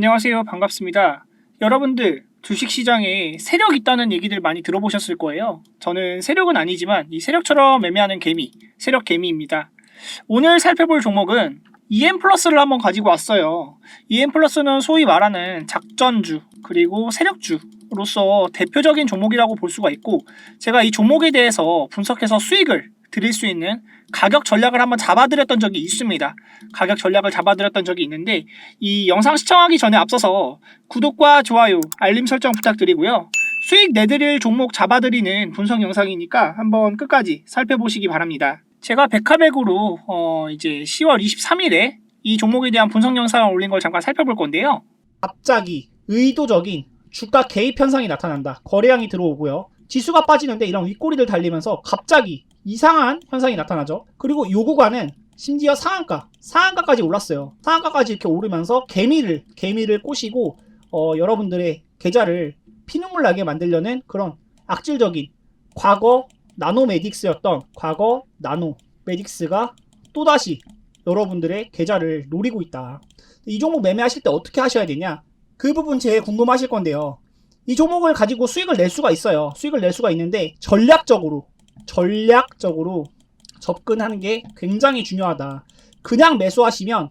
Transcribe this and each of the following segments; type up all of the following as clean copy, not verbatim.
안녕하세요. 반갑습니다. 여러분들, 주식시장에 세력 있다는 얘기들 많이 들어보셨을 거예요. 저는 세력은 아니지만 이 세력처럼 매매하는 개미, 세력 개미입니다. 오늘 살펴볼 종목은 EM플러스를 한번 가지고 왔어요. EM플러스는 소위 말하는 작전주, 그리고 세력주로서 대표적인 종목이라고 볼 수가 있고, 제가 이 종목에 대해서 분석해서 수익을 드릴 수 있는 가격 전략을 한번 잡아드렸던 적이 있습니다. 가격 전략을 잡아드렸던 적이 있는데, 이 영상 시청하기 전에 앞서서 구독과 좋아요, 알림 설정 부탁드리고요. 수익 내드릴 종목 잡아드리는 분석 영상이니까 한번 끝까지 살펴보시기 바랍니다. 제가 백화백으로 이제 10월 23일에 이 종목에 대한 분석 영상을 올린 걸 잠깐 살펴볼 건데요. 갑자기 의도적인 주가 개입 현상이 나타난다. 거래량이 들어오고요. 지수가 빠지는데 이런 윗꼬리를 달리면서 갑자기 이상한 현상이 나타나죠. 그리고 요 구간은 심지어 상한가까지 올랐어요. 상한가까지 이렇게 오르면서 개미를 꼬시고 여러분들의 계좌를 피눈물 나게 만들려는 그런 악질적인 과거 나노메딕스였던 과거 나노메딕스가 또다시 여러분들의 계좌를 노리고 있다. 이 종목 매매하실 때 어떻게 하셔야 되냐? 그 부분 제일 궁금하실 건데요. 이 종목을 가지고 수익을 낼 수가 있어요. 수익을 낼 수가 있는데 전략적으로 접근하는 게 굉장히 중요하다. 그냥 매수하시면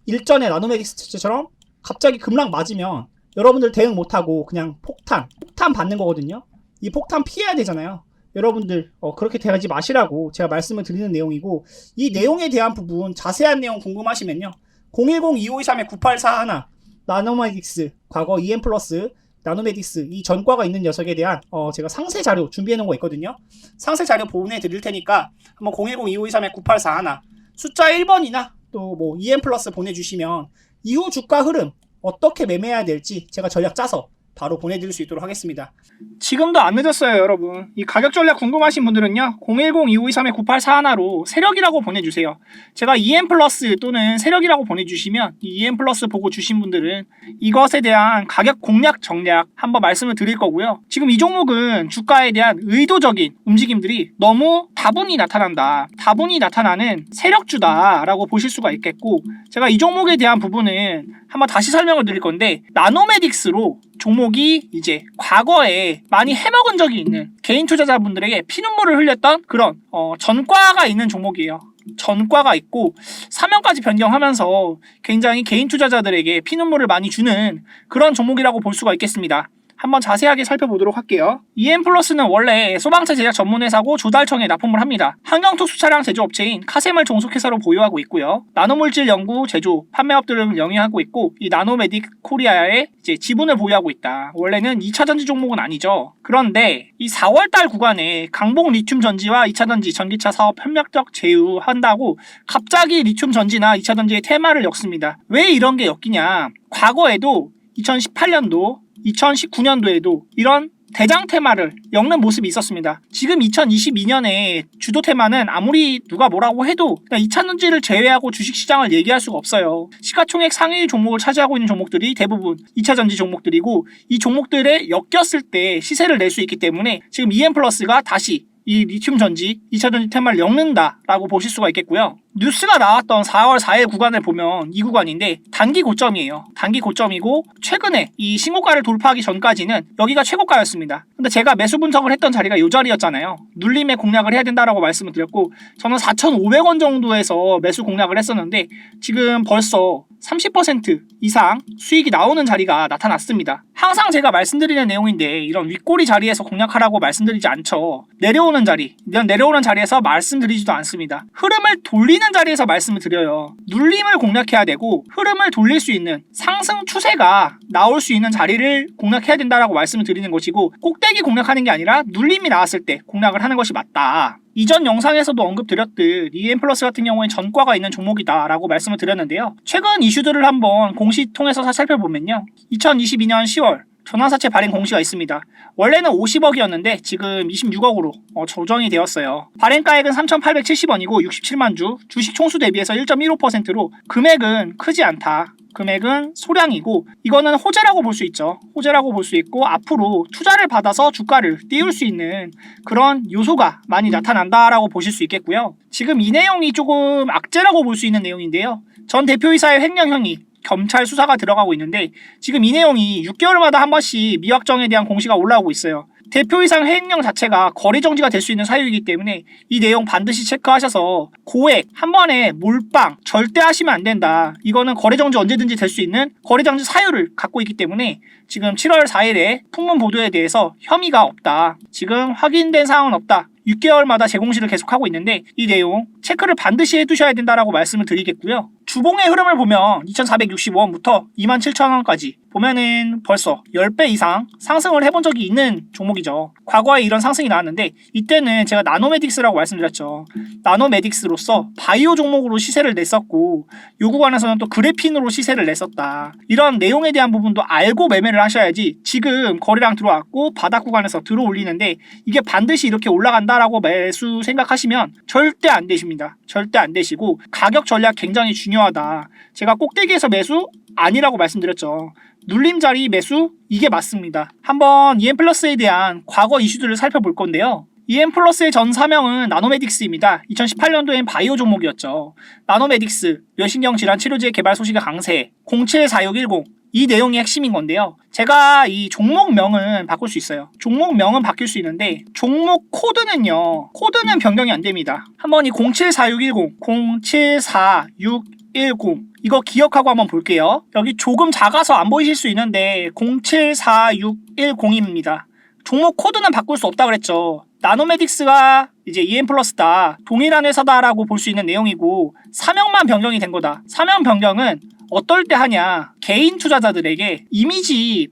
일전에 나노메딕스처럼 갑자기 급락 맞으면 여러분들 대응 못하고 그냥 폭탄 받는 거거든요. 이 폭탄 피해야 되잖아요. 여러분들 그렇게 대하지 마시라고 제가 말씀을 드리는 내용이고, 이 내용에 대한 부분 자세한 내용 궁금하시면요 010-2523-9841 나노메딕스 과거 EM플러스 나노메딕스 이 전과가 있는 녀석에 대한 제가 상세 자료 준비해 놓은 거 있거든요. 상세 자료 보내 드릴 테니까 한번 010-2523-9841 숫자 1번이나 또 뭐 EM플러스 보내주시면 이후 주가 흐름 어떻게 매매해야 될지 제가 전략 짜서 바로 보내드릴 수 있도록 하겠습니다. 지금도 안 늦었어요, 여러분. 이 가격 전략 궁금하신 분들은요 010-2523-9841로 세력이라고 보내주세요. 제가 EM플러스 또는 세력이라고 보내주시면 이 EM플러스 보고 주신 분들은 이것에 대한 가격 공략 전략 한번 말씀을 드릴 거고요. 지금 이 종목은 주가에 대한 의도적인 움직임들이 너무 다분히 나타난다. 다분히 나타나는 세력주다라고 보실 수가 있겠고, 제가 이 종목에 대한 부분은 한번 다시 설명을 드릴 건데, 나노메딕스로 종목이 이제 과거에 많이 해먹은 적이 있는 개인 투자자분들에게 피눈물을 흘렸던 그런 전과가 있는 종목이에요. 전과가 있고 사명까지 변경하면서 굉장히 개인 투자자들에게 피눈물을 많이 주는 그런 종목이라고 볼 수가 있겠습니다. 한번 자세하게 살펴보도록 할게요. EM플러스는 원래 소방차 제작 전문회사고 조달청에 납품을 합니다. 환경특수 차량 제조업체인 카세멀 종속회사로 보유하고 있고요. 나노물질 연구, 제조, 판매업들을 영위하고 있고, 이 나노메딕 코리아의 이제 지분을 보유하고 있다. 원래는 2차전지 종목은 아니죠. 그런데 이 4월달 구간에 강봉 리튬 전지와 2차전지 전기차 사업 협력적 제휴한다고 갑자기 리튬 전지나 2차전지의 테마를 엮습니다. 왜 이런 게 엮이냐? 과거에도 2018년도 2019년도에도 이런 대장 테마를 엮는 모습이 있었습니다. 지금 2022년에 주도 테마는 아무리 누가 뭐라고 해도 2차전지를 제외하고 주식시장을 얘기할 수가 없어요. 시가총액 상위 종목을 차지하고 있는 종목들이 대부분 2차전지 종목들이고, 이 종목들에 엮였을 때 시세를 낼 수 있기 때문에 지금 EM플러스가 다시 이 리튬 전지, 2차전지 테마를 엮는다라고 보실 수가 있겠고요. 뉴스가 나왔던 4월 4일 구간을 보면 이 구간인데 단기 고점이에요. 단기 고점이고 최근에 이 신고가를 돌파하기 전까지는 여기가 최고가였습니다. 근데 제가 매수 분석을 했던 자리가 이 자리였잖아요. 눌림에 공략을 해야 된다라고 말씀을 드렸고, 저는 4,500원 정도에서 매수 공략을 했었는데 지금 벌써 30% 이상 수익이 나오는 자리가 나타났습니다. 항상 제가 말씀드리는 내용인데 이런 윗꼬리 자리에서 공략하라고 말씀드리지 않죠. 내려오는 자리, 이런 내려오는 자리에서 말씀드리지도 않습니다. 흐름을 돌리는 자리에서 말씀을 드려요. 눌림을 공략해야 되고 흐름을 돌릴 수 있는 상승 추세가 나올 수 있는 자리를 공략해야 된다라고 말씀을 드리는 것이고, 꼭대기 공략하는 게 아니라 눌림이 나왔을 때 공략을 하는 것이 맞다. 이전 영상에서도 언급드렸듯 EM플러스 같은 경우에 전과가 있는 종목이다 라고 말씀을 드렸는데요. 최근 이슈들을 한번 공시 통해서 살펴보면요, 2022년 10월 전환사채 발행 공시가 있습니다. 원래는 50억이었는데 지금 26억으로 조정이 되었어요. 발행가액은 3,870원이고 67만 주, 주식 총수 대비해서 1.15%로 금액은 크지 않다. 금액은 소량이고, 이거는 호재라고 볼 수 있죠. 호재라고 볼 수 있고, 앞으로 투자를 받아서 주가를 띄울 수 있는 그런 요소가 많이 나타난다라고 보실 수 있겠고요. 지금 이 내용이 조금 악재라고 볼 수 있는 내용인데요. 전 대표이사의 횡령형이 검찰 수사가 들어가고 있는데 지금 이 내용이 6개월마다 한 번씩 미확정에 대한 공시가 올라오고 있어요. 대표이상 해액령 자체가 거래 정지가 될 수 있는 사유이기 때문에 이 내용 반드시 체크하셔서 고액 한 번에 몰빵 절대 하시면 안 된다. 이거는 거래 정지 언제든지 될 수 있는 거래 정지 사유를 갖고 있기 때문에 지금 7월 4일에 풍문 보도에 대해서 혐의가 없다. 지금 확인된 사항은 없다. 6개월마다 재공시를 계속하고 있는데 이 내용 체크를 반드시 해두셔야 된다라고 말씀을 드리겠고요. 주봉의 흐름을 보면 2,465원부터 27,000원까지 보면은 벌써 10배 이상 상승을 해본 적이 있는 종목이죠. 과거에 이런 상승이 나왔는데 이때는 제가 나노메딕스라고 말씀드렸죠. 나노메딕스로서 바이오 종목으로 시세를 냈었고 요 구간에서는 또 그래핀으로 시세를 냈었다. 이런 내용에 대한 부분도 알고 매매를 하셔야지 지금 거래량 들어왔고 바닥 구간에서 들어올리는데 이게 반드시 이렇게 올라간다라고 매수 생각하시면 절대 안 되십니다. 절대 안 되시고 가격 전략 굉장히 중요하다. 제가 꼭대기에서 매수 아니라고 말씀드렸죠. 눌림자리 매수 이게 맞습니다. 한번 EM플러스에 대한 과거 이슈들을 살펴볼 건데요. EM플러스의 전 사명은 나노메딕스입니다. 2018년도엔 바이오 종목이었죠. 나노메딕스, 뇌신경 질환 치료제 개발 소식의 강세 074610 이 내용이 핵심인 건데요. 제가 이 종목명은 바꿀 수 있어요. 종목명은 바뀔 수 있는데 종목 코드는요. 코드는 변경이 안 됩니다. 한번 이 074610 074610 이거 기억하고 한번 볼게요. 여기 조금 작아서 안 보이실 수 있는데 074610입니다. 종목 코드는 바꿀 수 없다 그랬죠. 나노메딕스가 이제 EM플러스다. 동일한 회사다라고 볼 수 있는 내용이고 사명만 변경이 된 거다. 사명 변경은 어떨 때 하냐. 개인 투자자들에게 이미지를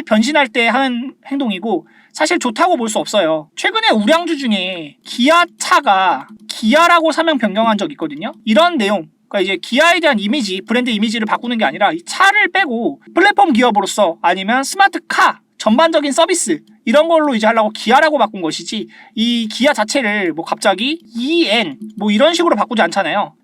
변신할 때 하는 행동이고 사실 좋다고 볼 수 없어요. 최근에 우량주 중에 기아차가 기아라고 사명 변경한 적 있거든요. 이런 내용 그러니까 이제 기아에 대한 이미지, 브랜드 이미지를 바꾸는 게 아니라 이 차를 빼고 플랫폼 기업으로서 아니면 스마트카 전반적인 서비스 이런 걸로 이제 하려고 기아라고 바꾼 것이지 이 기아 자체를 뭐 갑자기 EN 뭐 이런 식으로 바꾸지 않잖아요.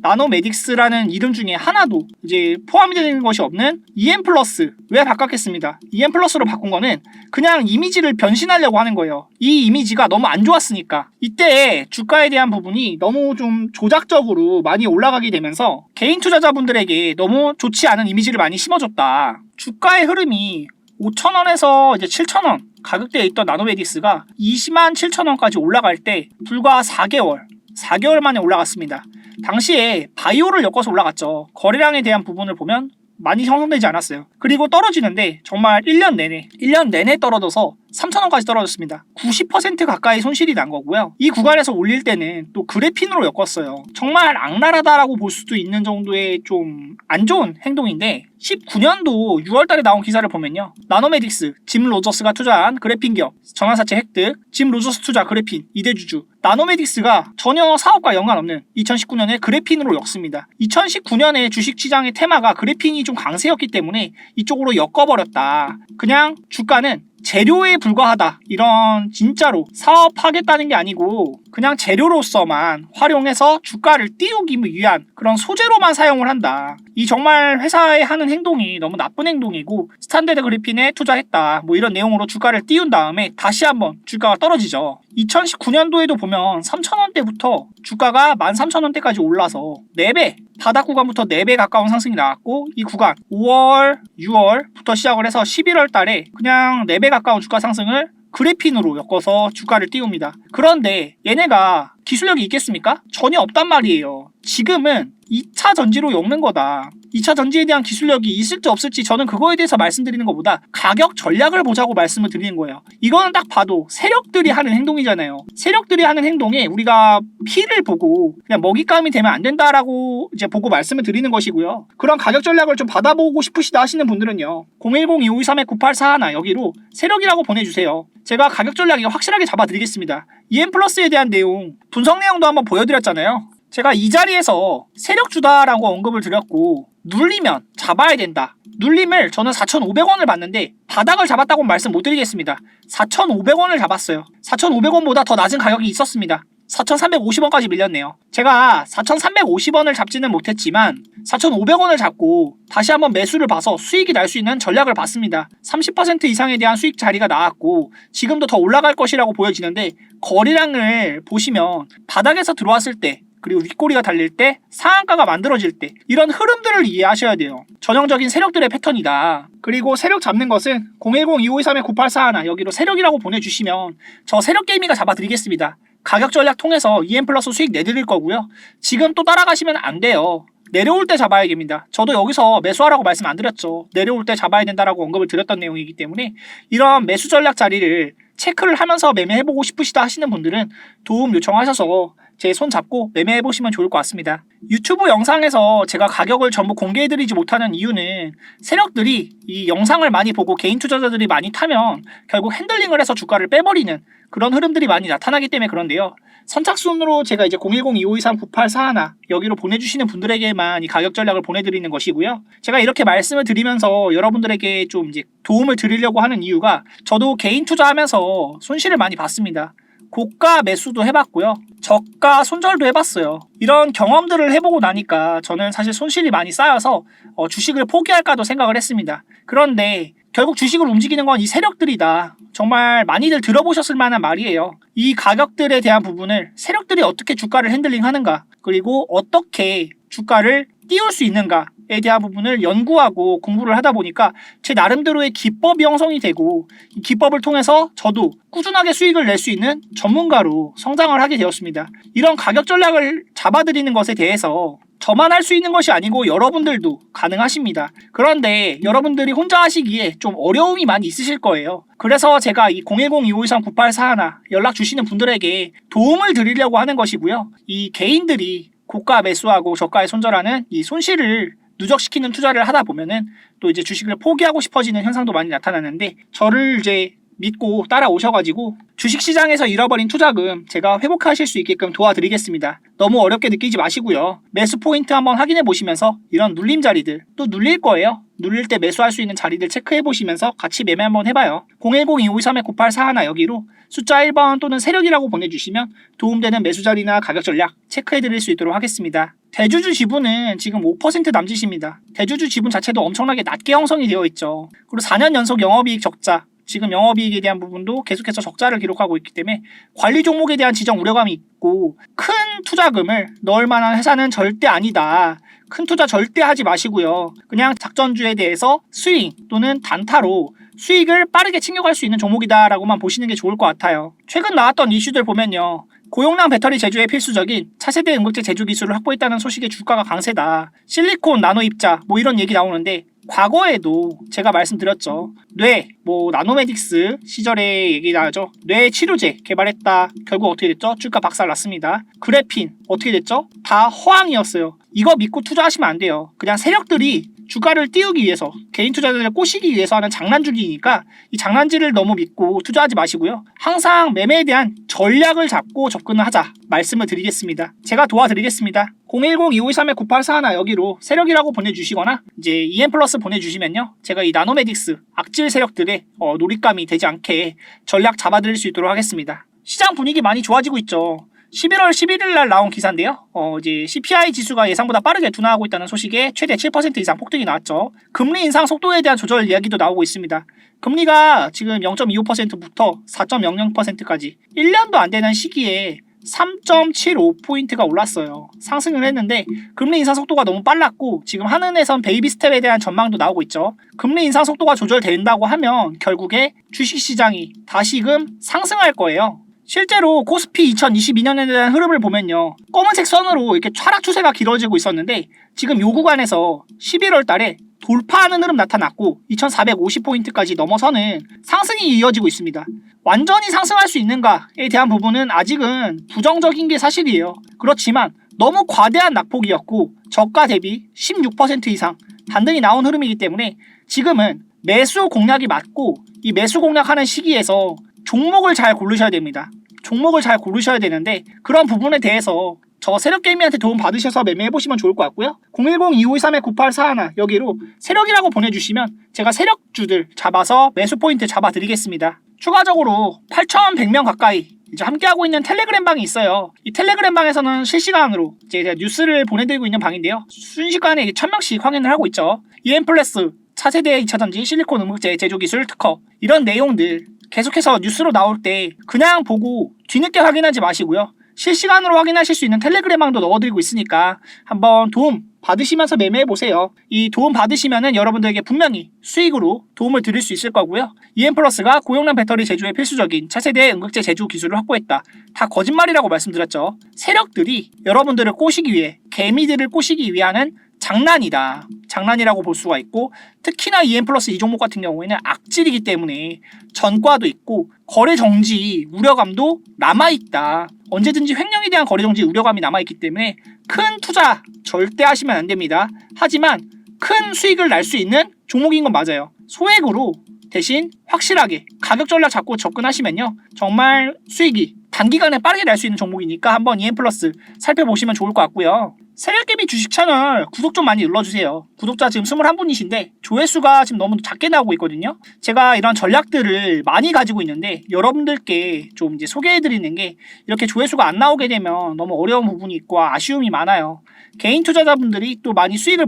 나노메딕스라는 이름 중에 하나도 이제 포함이 되는 것이 없는 EM플러스 왜 바꿨겠습니다. EM플러스로 바꾼 거는 그냥 이미지를 변신하려고 하는 거예요. 이 이미지가 너무 안 좋았으니까. 이때 주가에 대한 부분이 너무 좀 조작적으로 많이 올라가게 되면서 개인 투자자분들에게 너무 좋지 않은 이미지를 많이 심어줬다. 주가의 흐름이 5,000원에서 이제 7,000원 가격대에 있던 나노메딕스가 207,000원까지 올라갈 때 불과 4개월 만에 올라갔습니다. 당시에 바이오를 엮어서 올라갔죠. 거래량에 대한 부분을 보면 많이 형성되지 않았어요. 그리고 떨어지는데 정말 1년 내내 떨어져서 3,000원까지 떨어졌습니다. 90% 가까이 손실이 난 거고요. 이 구간에서 올릴 때는 또 그래핀으로 엮었어요. 정말 악랄하다라고 볼 수도 있는 정도의 좀 안 좋은 행동인데 19년도 6월달에 나온 기사를 보면요. 나노메딕스, 짐 로저스가 투자한 그래핀 기업, 전환사채 획득, 짐 로저스 투자 그래핀, 이대주주. 나노메딕스가 전혀 사업과 연관없는 2019년에 그래핀으로 엮습니다. 2019년에 주식시장의 테마가 그래핀이 좀 강세였기 때문에 이쪽으로 엮어버렸다. 그냥 주가는 재료에 불과하다. 이런 진짜로 사업하겠다는 게 아니고 그냥 재료로서만 활용해서 주가를 띄우기 위한 그런 소재로만 사용을 한다. 이 정말 회사에 하는 행동이 너무 나쁜 행동이고 스탠다드 그래핀에 투자했다. 뭐 이런 내용으로 주가를 띄운 다음에 다시 한번 주가가 떨어지죠. 2019년도에도 보면 3,000원대부터 주가가 13,000원대까지 올라서 4배, 바닥 구간부터 4배 가까운 상승이 나왔고 이 구간 5월, 6월부터 시작을 해서 11월 달에 그냥 4배 가까운 주가 상승을 그래핀으로 엮어서 주가를 띄웁니다. 그런데 얘네가 기술력이 있겠습니까? 전혀 없단 말이에요. 지금은 2차 전지로 엮는 거다. 2차 전지에 대한 기술력이 있을지 없을지 저는 그거에 대해서 말씀드리는 것보다 가격 전략을 보자고 말씀을 드리는 거예요. 이거는 딱 봐도 세력들이 하는 행동이잖아요. 세력들이 하는 행동에 우리가 피를 보고 그냥 먹잇감이 되면 안 된다라고 이제 보고 말씀을 드리는 것이고요. 그런 가격 전략을 좀 받아보고 싶으시다 하시는 분들은요. 010-2523-9841 여기로 세력이라고 보내주세요. 제가 가격 전략 이거 확실하게 잡아드리겠습니다. EM플러스에 대한 내용, 분석 내용도 한번 보여드렸잖아요. 제가 이 자리에서 세력주다라고 언급을 드렸고 눌리면 잡아야 된다. 눌림을 저는 4,500원을 봤는데 바닥을 잡았다고 말씀 못 드리겠습니다. 4,500원을 잡았어요. 4,500원보다 더 낮은 가격이 있었습니다. 4,350원까지 밀렸네요. 제가 4,350원을 잡지는 못했지만 4,500원을 잡고 다시 한번 매수를 봐서 수익이 날 수 있는 전략을 봤습니다. 30% 이상에 대한 수익 자리가 나왔고 지금도 더 올라갈 것이라고 보여지는데 거래량을 보시면 바닥에서 들어왔을 때 그리고 윗꼬리가 달릴 때, 상한가가 만들어질 때 이런 흐름들을 이해하셔야 돼요. 전형적인 세력들의 패턴이다. 그리고 세력 잡는 것은 010-2523-9841 여기로 세력이라고 보내주시면 저 세력 게이밍가 잡아드리겠습니다. 가격 전략 통해서 EM 플러스 수익 내드릴 거고요. 지금 또 따라가시면 안 돼요. 내려올 때 잡아야 됩니다. 저도 여기서 매수하라고 말씀 안 드렸죠. 내려올 때 잡아야 된다라고 언급을 드렸던 내용이기 때문에 이런 매수 전략 자리를 체크를 하면서 매매해보고 싶으시다 하시는 분들은 도움 요청하셔서 제 손 잡고 매매해보시면 좋을 것 같습니다. 유튜브 영상에서 제가 가격을 전부 공개해드리지 못하는 이유는 세력들이 이 영상을 많이 보고 개인 투자자들이 많이 타면 결국 핸들링을 해서 주가를 빼버리는 그런 흐름들이 많이 나타나기 때문에 그런데요. 선착순으로 제가 이제 010-2523-9841 여기로 보내주시는 분들에게만 이 가격 전략을 보내드리는 것이고요. 제가 이렇게 말씀을 드리면서 여러분들에게 좀 이제 도움을 드리려고 하는 이유가 저도 개인 투자하면서 손실을 많이 봤습니다. 고가 매수도 해봤고요. 저가 손절도 해봤어요. 이런 경험들을 해보고 나니까 저는 사실 손실이 많이 쌓여서 주식을 포기할까도 생각을 했습니다. 그런데 결국 주식을 움직이는 건 이 세력들이다. 정말 많이들 들어보셨을 만한 말이에요. 이 가격들에 대한 부분을 세력들이 어떻게 주가를 핸들링 하는가, 그리고 어떻게 주가를 띄울 수 있는가에 대한 부분을 연구하고 공부를 하다 보니까 제 나름대로의 기법이 형성이 되고 이 기법을 통해서 저도 꾸준하게 수익을 낼 수 있는 전문가로 성장을 하게 되었습니다. 이런 가격 전략을 잡아드리는 것에 대해서 저만 할 수 있는 것이 아니고 여러분들도 가능하십니다. 그런데 여러분들이 혼자 하시기에 좀 어려움이 많이 있으실 거예요. 그래서 제가 이 010-2523-9841 연락 주시는 분들에게 도움을 드리려고 하는 것이고요. 이 개인들이 고가 매수하고 저가에 손절하는 이 손실을 누적시키는 투자를 하다 보면은 또 이제 주식을 포기하고 싶어지는 현상도 많이 나타나는데 저를 이제 믿고 따라오셔가지고 주식시장에서 잃어버린 투자금 제가 회복하실 수 있게끔 도와드리겠습니다. 너무 어렵게 느끼지 마시고요. 매수 포인트 한번 확인해 보시면서 이런 눌림 자리들 또 눌릴 거예요. 눌릴 때 매수할 수 있는 자리들 체크해 보시면서 같이 매매 한번 해봐요. 010-2523-9841 여기로 숫자 1번 또는 세력이라고 보내주시면 도움되는 매수 자리나 가격 전략 체크해 드릴 수 있도록 하겠습니다. 대주주 지분은 지금 5% 남짓입니다. 대주주 지분 자체도 엄청나게 낮게 형성이 되어 있죠. 그리고 4년 연속 영업이익 적자, 지금 영업이익에 대한 부분도 계속해서 적자를 기록하고 있기 때문에 관리 종목에 대한 지정 우려감이 있고 큰 투자금을 넣을 만한 회사는 절대 아니다. 큰 투자 절대 하지 마시고요. 그냥 작전주에 대해서 스윙 또는 단타로 수익을 빠르게 챙겨갈 수 있는 종목이다라고만 보시는 게 좋을 것 같아요. 최근 나왔던 이슈들 보면요. 고용량 배터리 제조에 필수적인 차세대 음극재 제조 기술을 확보했다는 소식에 주가가 강세다. 실리콘, 나노 입자 뭐 이런 얘기 나오는데 과거에도 제가 말씀드렸죠. 나노메딕스 시절에 얘기 나죠. 뇌 치료제 개발했다. 결국 어떻게 됐죠? 주가 박살 났습니다. 그래핀 어떻게 됐죠? 다 허황이었어요. 이거 믿고 투자하시면 안 돼요. 그냥 세력들이 주가를 띄우기 위해서 개인 투자자들을 꼬시기 위해서 하는 장난주기니까 이 장난질을 너무 믿고 투자하지 마시고요. 항상 매매에 대한 전략을 잡고 접근을 하자 말씀을 드리겠습니다. 제가 도와드리겠습니다. 010-2523-9841 여기로 세력이라고 보내주시거나 이제 EM 플러스 보내주시면요. 제가 이 나노메딕스 악질 세력들의 놀잇감이 되지 않게 전략 잡아드릴 수 있도록 하겠습니다. 시장 분위기 많이 좋아지고 있죠. 11월 11일 날 나온 기사인데요. 이제 CPI 지수가 예상보다 빠르게 둔화하고 있다는 소식에 최대 7% 이상 폭등이 나왔죠. 금리 인상 속도에 대한 조절 이야기도 나오고 있습니다. 금리가 지금 0.25%부터 4.00%까지 1년도 안 되는 시기에 3.75포인트가 올랐어요. 상승을 했는데 금리 인상 속도가 너무 빨랐고 지금 한은에선 베이비 스텝에 대한 전망도 나오고 있죠. 금리 인상 속도가 조절된다고 하면 결국에 주식시장이 다시금 상승할 거예요. 실제로 코스피 2022년에 대한 흐름을 보면요. 검은색 선으로 이렇게 하락 추세가 길어지고 있었는데 지금 요 구간에서 11월 달에 돌파하는 흐름 나타났고 2450포인트까지 넘어서는 상승이 이어지고 있습니다. 완전히 상승할 수 있는가에 대한 부분은 아직은 부정적인 게 사실이에요. 그렇지만 너무 과대한 낙폭이었고 저가 대비 16% 이상 반등이 나온 흐름이기 때문에 지금은 매수 공략이 맞고 이 매수 공략하는 시기에서 종목을 잘 고르셔야 됩니다. 종목을 잘 고르셔야 되는데 그런 부분에 대해서 저 세력게임한테 도움 받으셔서 매매해보시면 좋을 것 같고요. 010-2523-9841 여기로 세력이라고 보내주시면 제가 세력주들 잡아서 매수 포인트 잡아드리겠습니다. 추가적으로 8,100명 가까이 이제 함께하고 있는 텔레그램 방이 있어요. 이 텔레그램 방에서는 실시간으로 이제 제가 뉴스를 보내드리고 있는 방인데요. 순식간에 1,000명씩 확인을 하고 있죠. EM 플러스, 차세대 2차전지, 실리콘 음극재 제조기술 특허 이런 내용들 계속해서 뉴스로 나올 때 그냥 보고 뒤늦게 확인하지 마시고요. 실시간으로 확인하실 수 있는 텔레그램망도 넣어드리고 있으니까 한번 도움 받으시면서 매매해보세요. 이 도움 받으시면은 여러분들에게 분명히 수익으로 도움을 드릴 수 있을 거고요. EM플러스가 고용량 배터리 제조에 필수적인 차세대 음극재 제조 기술을 확보했다. 다 거짓말이라고 말씀드렸죠. 세력들이 여러분들을 꼬시기 위해, 개미들을 꼬시기 위한 장난이다. 장난이라고 볼 수가 있고, 특히나 EM플러스 이 종목 같은 경우에는 악질이기 때문에 전과도 있고 거래 정지 우려감도 남아있다. 언제든지 횡령에 대한 거래 정지 우려감이 남아있기 때문에 큰 투자 절대 하시면 안 됩니다. 하지만 큰 수익을 날 수 있는 종목인 건 맞아요. 소액으로 대신 확실하게 가격 전략 잡고 접근하시면요, 정말 수익이 단기간에 빠르게 날 수 있는 종목이니까 한번 EM플러스 살펴보시면 좋을 것 같고요. 세력개미 주식 채널 구독 좀 많이 눌러주세요. 구독자 지금 21분이신데 조회수가 지금 너무 작게 나오고 있거든요. 제가 이런 전략들을 많이 가지고 있는데 여러분들께 좀 이제 소개해드리는 게, 이렇게 조회수가 안 나오게 되면 너무 어려운 부분이 있고 아쉬움이 많아요. 개인 투자자분들이 또 많이 수익을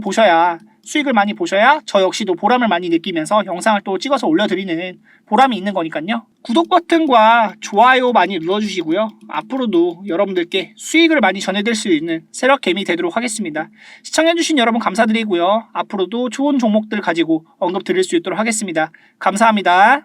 많이 보셔야 저 역시도 보람을 많이 느끼면서 영상을 또 찍어서 올려드리는 보람이 있는 거니까요. 구독 버튼과 좋아요 많이 눌러주시고요. 앞으로도 여러분들께 수익을 많이 전해드릴 수 있는 세력개미 되도록 하겠습니다. 시청해주신 여러분 감사드리고요. 앞으로도 좋은 종목들 가지고 언급 드릴 수 있도록 하겠습니다. 감사합니다.